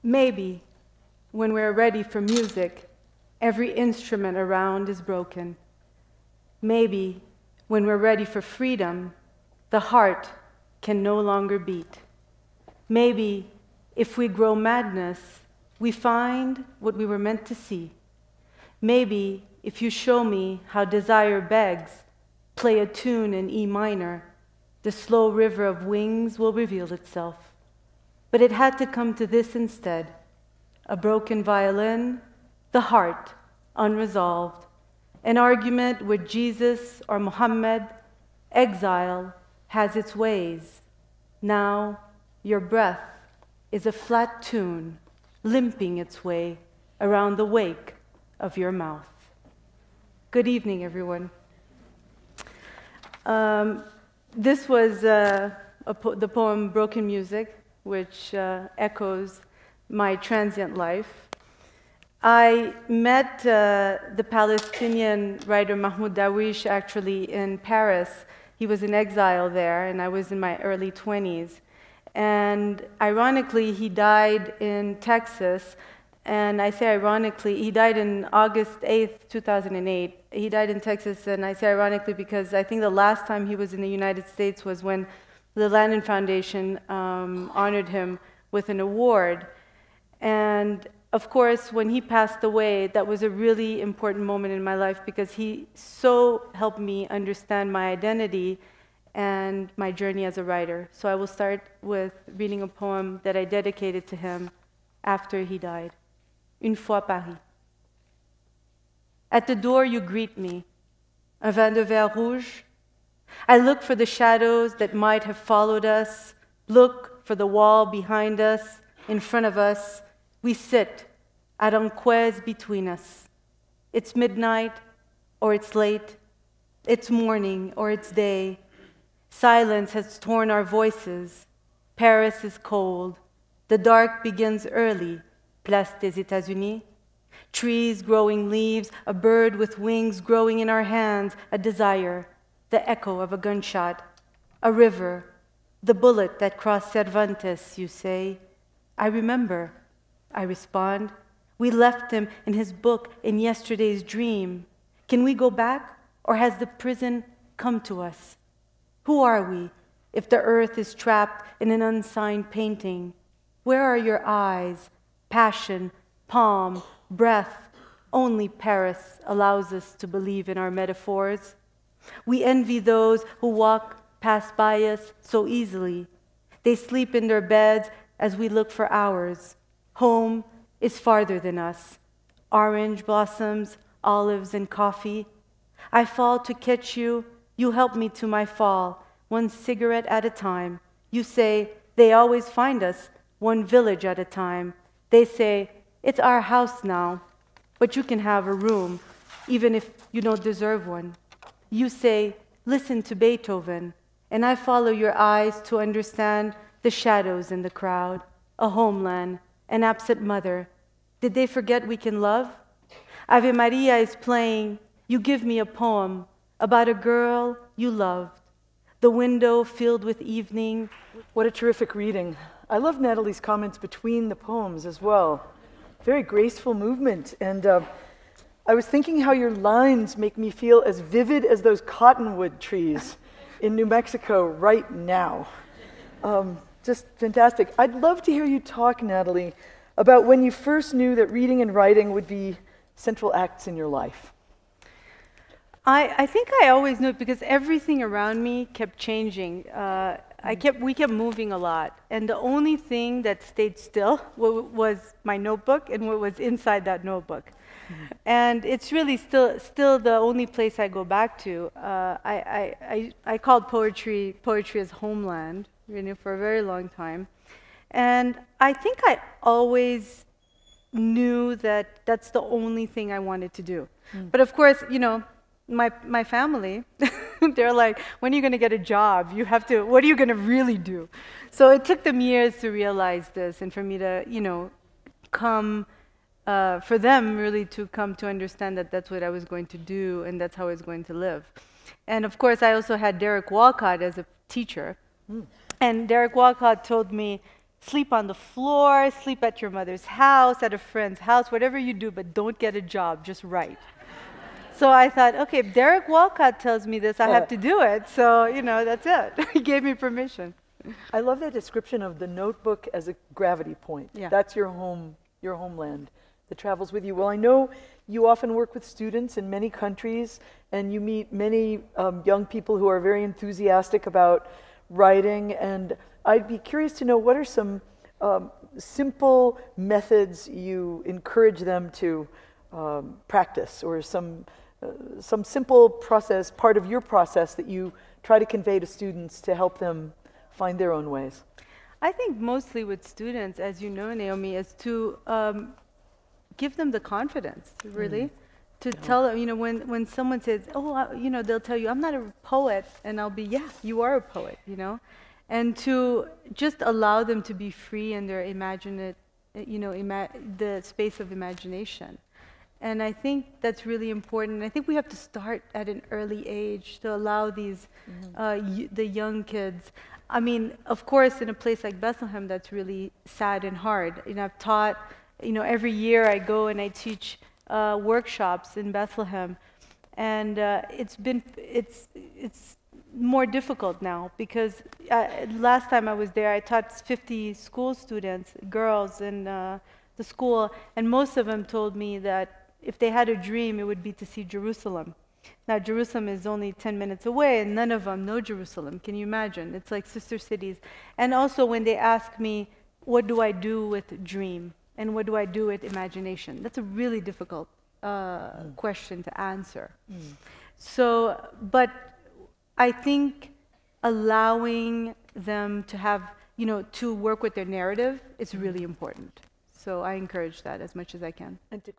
Maybe when we're ready for music, every instrument around is broken. Maybe when we're ready for freedom, the heart can no longer beat. Maybe if we grow madness, we find what we were meant to see. Maybe if you show me how desire begs, play a tune in E minor, the slow river of wings will reveal itself. But it had to come to this instead: a broken violin, the heart unresolved, an argument with Jesus or Muhammad. Exile has its ways. Now your breath is a flat tune limping its way around the wake of your mouth. Good evening, everyone. This was the poem Broken Music, which echoes my transient life. I met the Palestinian writer Mahmoud Darwish actually in Paris. He was in exile there, and I was in my early 20s. And ironically, he died in Texas. And I say ironically, he died on August 8th, 2008. He died in Texas, and I say ironically because I think the last time he was in the United States was when the Lannan Foundation honored him with an award. And of course, when he passed away, that was a really important moment in my life because he so helped me understand my identity and my journey as a writer. So I will start with reading a poem that I dedicated to him after he died. Une fois Paris. At the door you greet me, un vin de verre rouge. I look for the shadows that might have followed us, look for the wall behind us, in front of us. We sit at unquays between us. It's midnight or it's late. It's morning or it's day. Silence has torn our voices. Paris is cold. The dark begins early. Place des États-Unis. Trees growing leaves, a bird with wings growing in our hands, a desire, the echo of a gunshot, a river, the bullet that crossed Cervantes, you say. I remember, I respond. We left him in his book in yesterday's dream. Can we go back, or has the prison come to us? Who are we if the earth is trapped in an unsigned painting? Where are your eyes, passion, palm, breath? Only Paris allows us to believe in our metaphors. We envy those who walk past by us so easily. They sleep in their beds as we look for ours. Home is farther than us. Orange blossoms, olives, and coffee. I fall to catch you. You help me to my fall, one cigarette at a time. You say, they always find us, one village at a time. They say, it's our house now, but you can have a room, even if you don't deserve one. You say, listen to Beethoven, and I follow your eyes to understand the shadows in the crowd, a homeland, an absent mother. Did they forget we can love? Ave Maria is playing. You give me a poem about a girl you loved. The window filled with evening. What a terrific reading. I love Nathalie's comments between the poems as well. Very graceful movement. And I was thinking how your lines make me feel as vivid as those cottonwood trees in New Mexico right now. Just fantastic. I'd love to hear you talk, Nathalie, about when you first knew that reading and writing would be central acts in your life. I think I always knew it because everything around me kept changing. We kept moving a lot. And the only thing that stayed still was my notebook and what was inside that notebook. And it's really still the only place I go back to. I called poetry as homeland, for a very long time. And I think I always knew that that's the only thing I wanted to do. But of course, my family, they're like, when are you going to get a job? What are you going to really do? So it took them years to realize this and for me to, for them really to come to understand that that's what I was going to do and that's how I was going to live. And of course, I also had Derek Walcott as a teacher. And Derek Walcott told me, sleep on the floor, sleep at your mother's house, at a friend's house, whatever you do, but don't get a job, just write. So I thought, okay, if Derek Walcott tells me this, I have to do it. So, you know, that's it. He gave me permission. I love that description of the notebook as a gravity point. Yeah. That's your home, your homeland that travels with you. Well, I know you often work with students in many countries, and you meet many young people who are very enthusiastic about writing, and I'd be curious to know what are some simple methods you encourage them to practice, or some simple process, part of your process that you try to convey to students to help them find their own ways. I think mostly with students, as you know, Naomi, is to give them the confidence, really. To tell them, you know, when someone says, oh, you know, they'll tell you, I'm not a poet, and I'll be, yeah, you are a poet, you know. And to just allow them to be free in their the space of imagination. And I think that's really important. I think we have to start at an early age to allow these, the young kids. I mean, of course, in a place like Bethlehem, that's really sad and hard. You know, I've taught, you know, every year I go and I teach workshops in Bethlehem, and it's more difficult now because last time I was there, I taught 50 school students, girls in the school, and most of them told me that if they had a dream, it would be to see Jerusalem. Now, Jerusalem is only 10 minutes away, and none of them know Jerusalem. Can you imagine? It's like sister cities. And also, when they ask me, what do I do with dream? And what do I do with imagination? That's a really difficult question to answer. So, but I think allowing them to have, you know, to work with their narrative is really important. So I encourage that as much as I can. And to